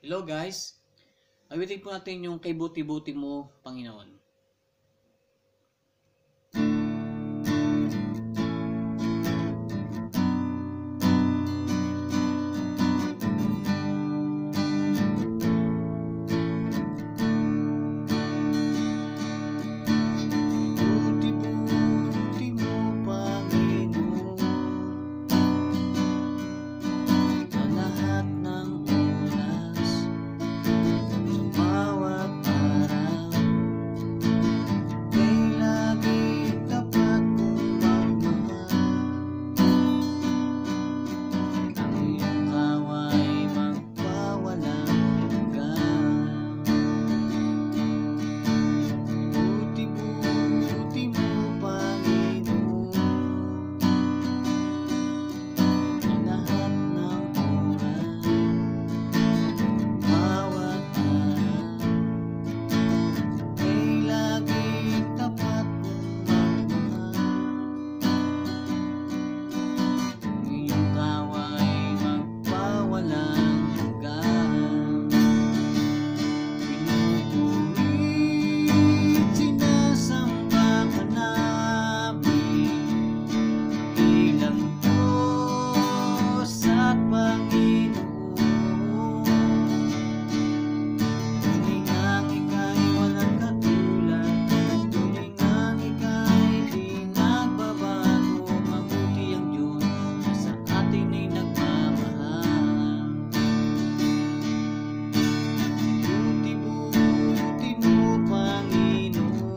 Hello guys, awitin po natin yung kay buti-buti mo, Panginoon. Buti-buti mo, Panginoon, sa lahat ng oras, sa bawat araw, kay laging tapat mong magmahal. Ang iyong kaway magpawalang hanggan. Buti-buti mo, Panginoon, sa lahat ng oras, bawat araw, kay laging tapat mong magmahal. Ang iyong kaway magpawalang hanggan. Pinupurit, sinasamba ka namin, ilang Diyos at Panginoon. Tulingang ika'y walang katulad, tulingang ika'y di nagbabago. Mabuti ang Diyos na sa atin ay nagmamahal. Buti-buti mo, Panginoon,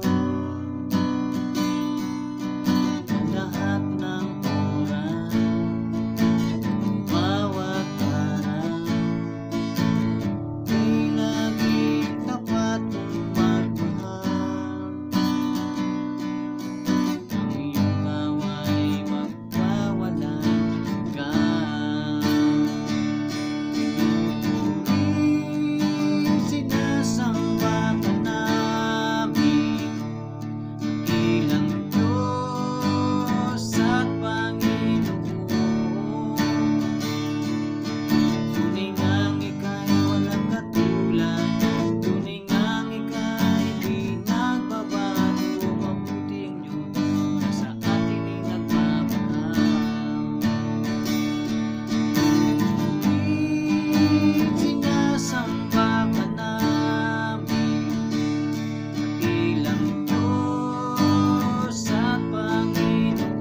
sa lahat ng oras, bawat araw, kay laging tapat mong magmahal. Ang iyong kaway magpawalang hanggan. Pinupurit, sinasamba ka namin, ilang Diyos at Panginoon. Tulingang ika'y walang katulad, tulingang ika'y di nagbabago. Mabuti ang Diyos na sa atin ay nagmamahal. Pinupurit, sinasamba ka namin, dakilang Diyos at Panginoon.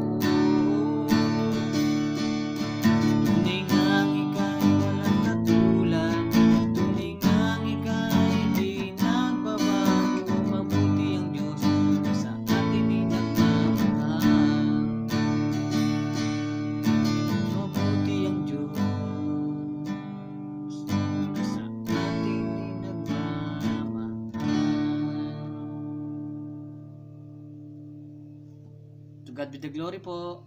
Tulingang ika'y walang katulad, tulingang ika'y di nagbabago. Mabuti ang Diyos na sa atin ay nagmamahal. Mabuti ang Diyos na sa atin ay nagmamahal. To God be the glory po.